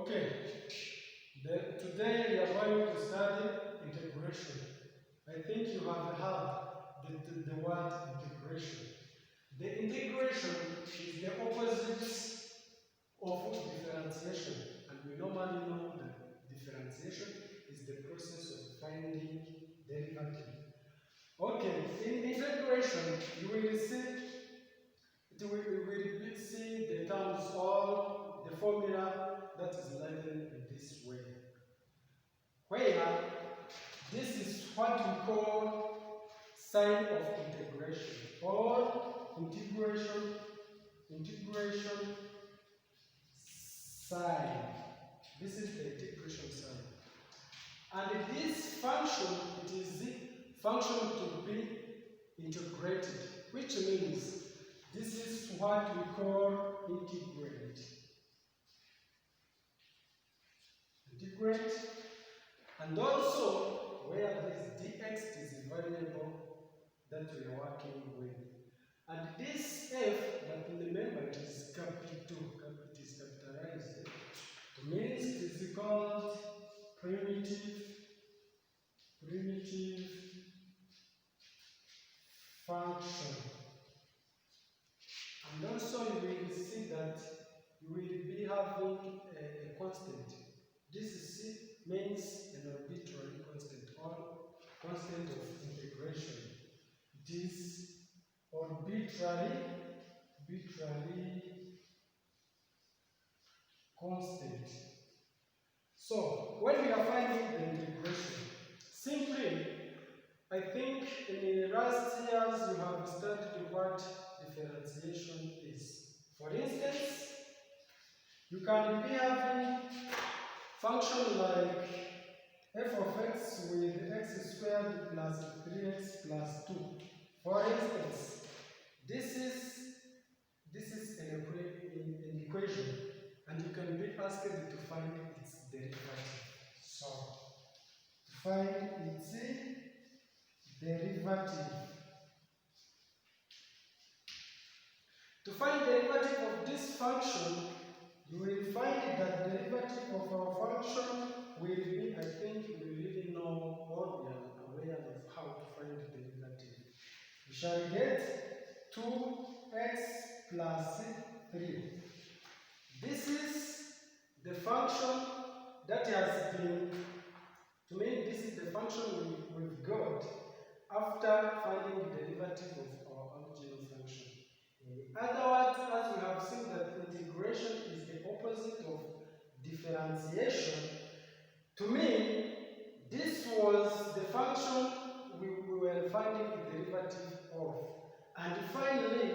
Okay, today we are going to study integration. I think you have heard the word integration. The integration is the opposite of differentiation, and we normally know that differentiation is the process of finding derivative. Okay, in integration, you will see the terms or the formula that is written in this way. Where this is what we call sign of integration or integration sign. This is the integration sign. And this function, it is the function to be integrated, which means this is what we call integrate. Integrate. And also, where this dx is a variable that we are working with. And this f, but remember it is capital, it is capitalized. It means it is called primitive function. And also you will see that you will be having a constant. This means an arbitrary constant or constant of integration. It is arbitrary constant. So when we are finding the integration, simply, I think in the last years you have studied what differentiation is. For instance, you can be having function like f of x with x squared plus 3x plus 2. For instance, this is an equation, and you can be asked to find its derivative. So, to find its derivative. To find the derivative of this function, you will find that the derivative of our function will be, I think we really know or we are aware of how to find the derivative. We shall get 2x plus 3. This is the function that has been, to me, this is the function we've got after finding the derivative of our original function. In other words, as we have seen that integration is the opposite of differentiation, to me, this was the function we were finding the derivative of. And finally,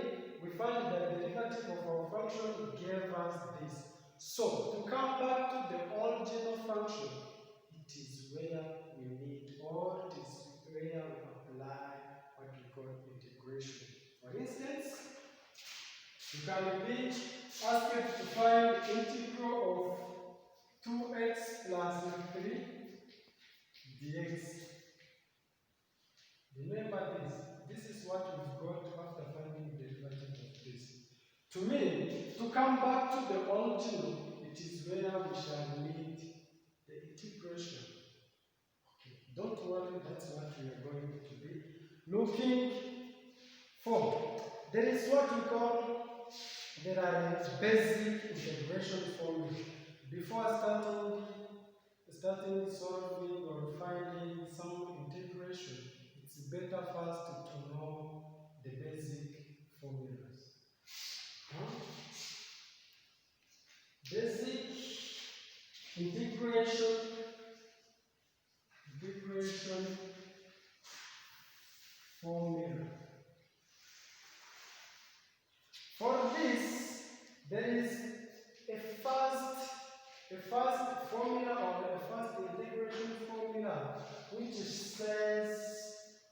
we find that the derivative of our function gave us this. So, to come back to the original function, it is where we need, or it is where we apply what we call integration. For instance, you can be asked to find the integral of 2x plus 3 dx. Remember this. This is what we've got after finding the derivative of this. To me, to come back to the original, it is where we shall need the integration. Okay, don't worry, that's what we are going to be looking for. There is what we call, there are basic integration formulas. Before starting solving or finding some integration, it's better first to know the basic formulas. Basic integration formula. For this, there is a first formula or a first integration formula which says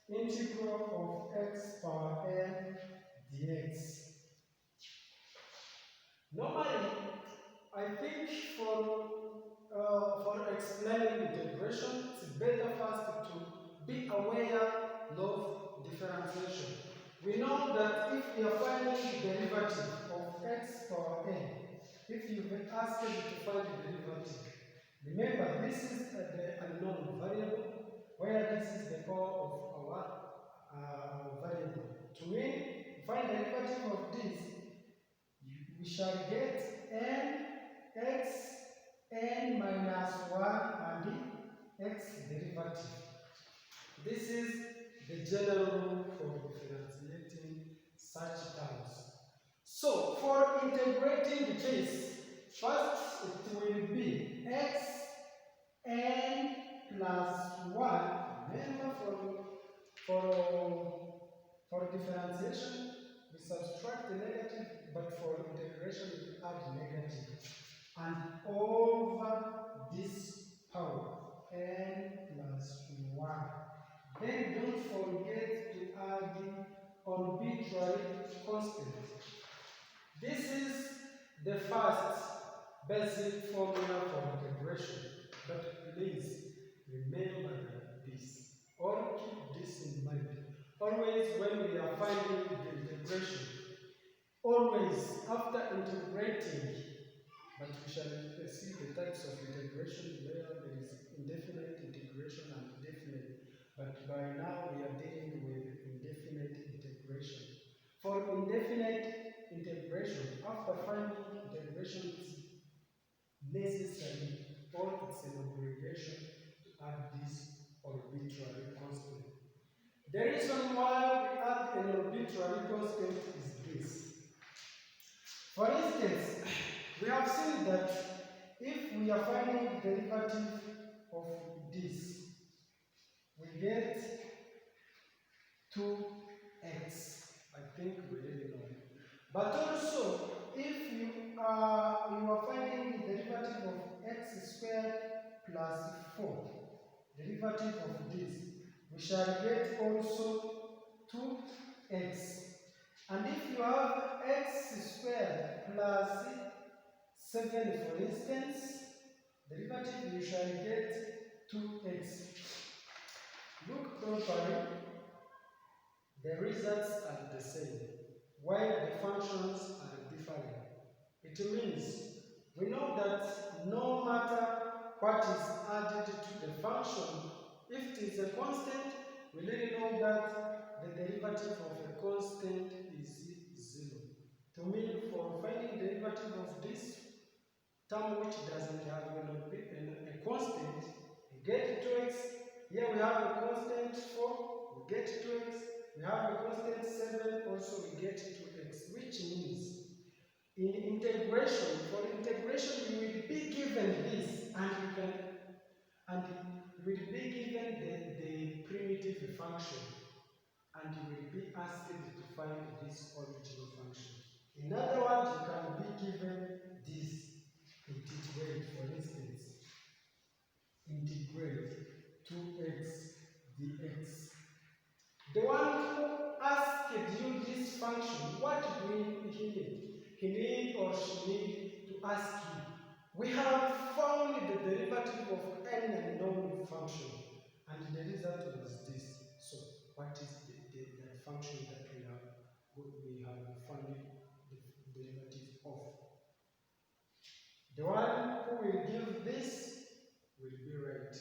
integral of x power n dx. Normally, I think for explaining integration, it's better first to be aware of differentiation. We know that if we are finding the derivative of x power n, if you've been asked to find the derivative, remember this is the unknown variable, where this is the power of our variable. To find the derivative of this, we shall get n x n minus 1 and the x derivative. This is the general rule for differentiating such terms. So, for integrating this, first it will be x n plus 1. Remember, for differentiation, we subtract the negative, but for integration, we add negative. And over this power, n plus 1. Then don't forget to add the arbitrary constant. This is the first basic formula for integration, but please remember this, or keep this in mind. Always when we are finding the integration, always after integrating, but we shall see the types of integration where there is indefinite integration and definite. But by now we are dealing with indefinite integration. For indefinite integration, after finding integration, it's necessary or it's an obligation to add this arbitrary constant. The reason why we add an arbitrary constant is this. For instance, we have seen that if we are finding the derivative of this, we get 2x. I think we really know. But also, if you are finding the derivative of x squared plus 4, derivative of this, we shall get also 2x. And if you have x squared plus 7, for instance, derivative, you shall get 2x. Look properly, the results are the same, while the functions are different. It means we know that no matter what is added to the function, if it is a constant, we really know that the derivative of a constant is 0. To mean for finding the derivative of this term which doesn't have a constant, we get 2x. Here we have a constant 4, we get 2x. We have a constant 7, also we get 2x, which means in integration, for integration you will be given this, and you will be given the primitive function, and you will be asked to find this original function. In other words, you can be given this integrate, for instance, integrate 2x dx. The one who asked you this function, what do he need? He need or she need to ask you. We have found the derivative of an unknown function, and the result was this. So, what is the function that we have found the derivative of? The one who will give this will be right.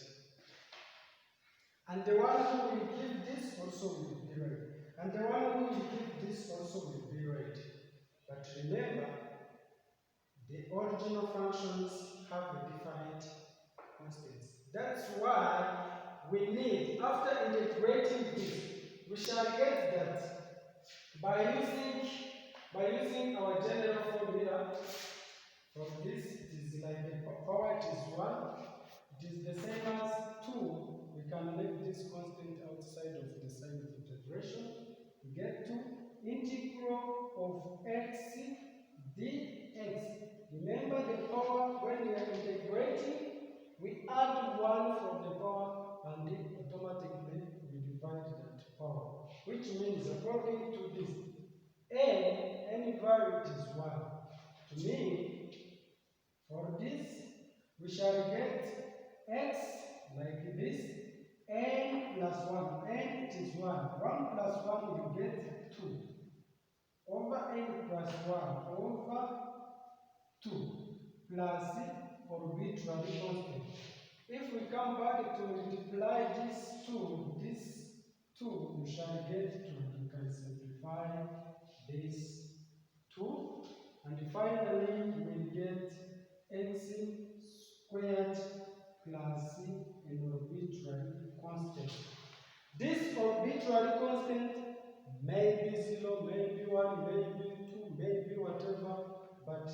And the one who will give this also will be right. And the one who will give this also will be right. But remember, the original functions have a different constants. That's why we need, after integrating this, we shall get that by using our general formula. From this, it is like the power, it is 1. It is the same as 2. We can leave this constant outside of the sign of integration. We get to integral of x dx. Remember the power, when we are integrating, we add 1 from the power and it automatically we divide that power. Which means, according to this, any value is 1. To mean, for this, we shall get x like this, n plus 1. N it is 1. 1 plus 1 you get 2. Over n plus 1 over 2 plus arbitrary constant. If we come back to multiply this 2, you shall get 2. You can simplify this 2. And finally, we will get x squared plus an arbitrary constant. This arbitrary constant may be 0, maybe 1, maybe 2, maybe whatever, but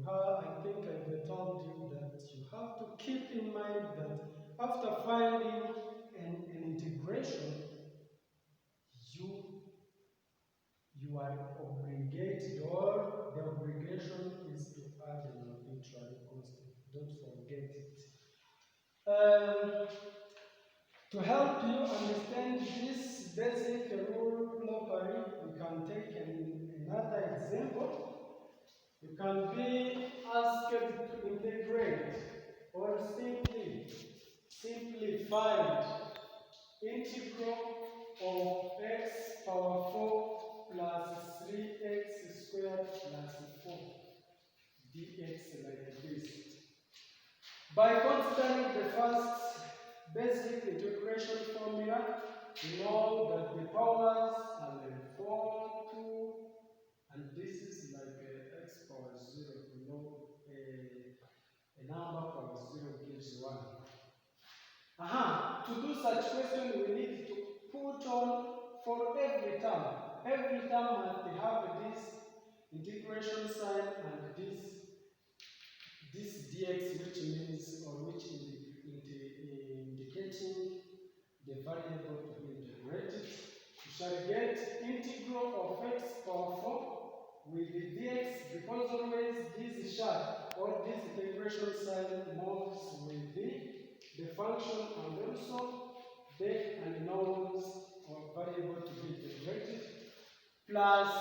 I think I've told you that you have to keep in mind that after finding an integration, you are obligated, or the obligation is to add an arbitrary constant. Don't forget it. To help you understand this basic rule properly, we can take another example. You can be asked to integrate or simply find integral of x power 4 plus 3x squared plus 4 dx like this. By considering the first basic integration formula, we know that the powers are like 4, 2, and this is like x power 0. We know a number power 0 gives 1. To do such question, we need to put on for every term. Every term must have this integration sign and this dx, which means, or which indicating the variable to be integrated. You shall get integral of x power 4 with the dx, because always this shall, or this integration sign moves with the function, and also the unknowns or variable to be integrated, plus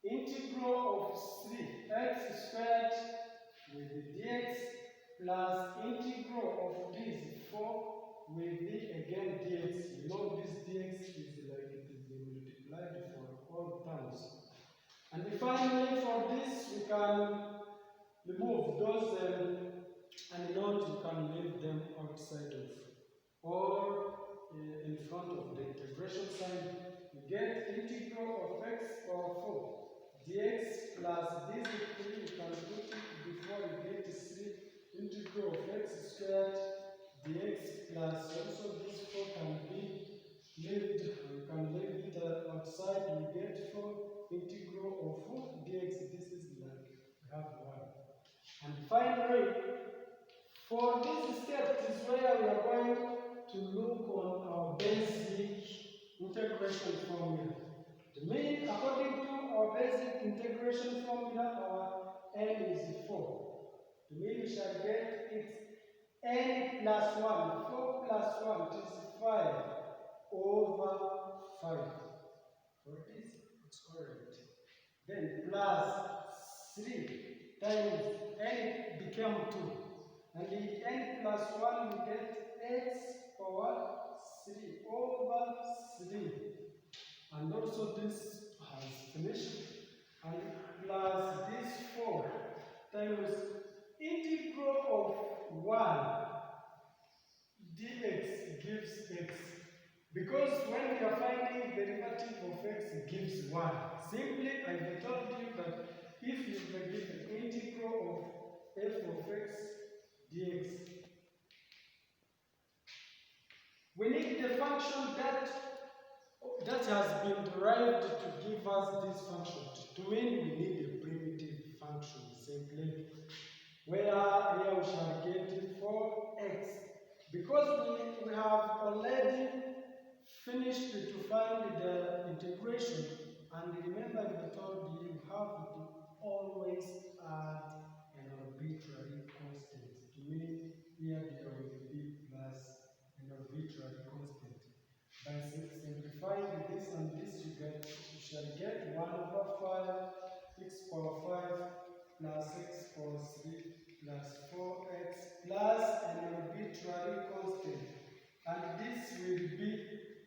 integral of 3x squared with the dx, plus integral of this 4 with the again dx. You know this dx is like it is multiplied for all terms. And finally, for this, we can remove those unknowns. You can leave them outside of, or in front of the integration sign. You get integral of x power 4 dx plus this 3. You can put it before you get 3 integral of x squared dx plus also this 4 can be left. You can leave it outside. You get 4 integral of dx. This is like we have 1. And finally, for this step is where we are going to look on our basic integration formula. The mean, according to our basic integration formula, our n is 4. The mean we shall get it's n plus 1. 4 plus 1 is 5 over 5. For this, it's correct. Then plus 3 times n became 2. And in n plus 1 we get x power 3 over 3. And also this has finished. And plus this 4 times integral of 1 dx gives x. Because when we are finding derivative of x, it gives 1. Simply, I told you that if you were given integral of f of x dx, we need the function that has been derived to give us this function. To mean we need a primitive function, simply, where here we shall get 4x. Because we have already finished to find the integration, and remember I told you have to always add an arbitrary constant. To mean here there will be plus an arbitrary constant. By simplifying this and this, you shall get 1 over 5 x power 5 plus x power 3 plus 4x plus an arbitrary constant. And this will be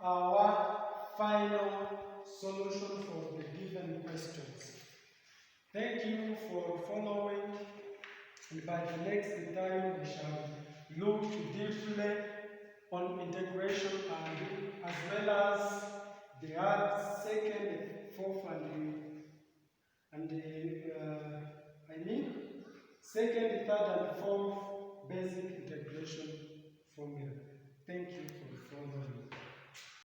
our final solution for the given questions. Thank you for following, and by the next time we shall look deeply on integration and as well as the second, fourth, second, third, and fourth basic integration formula. Thank you for following.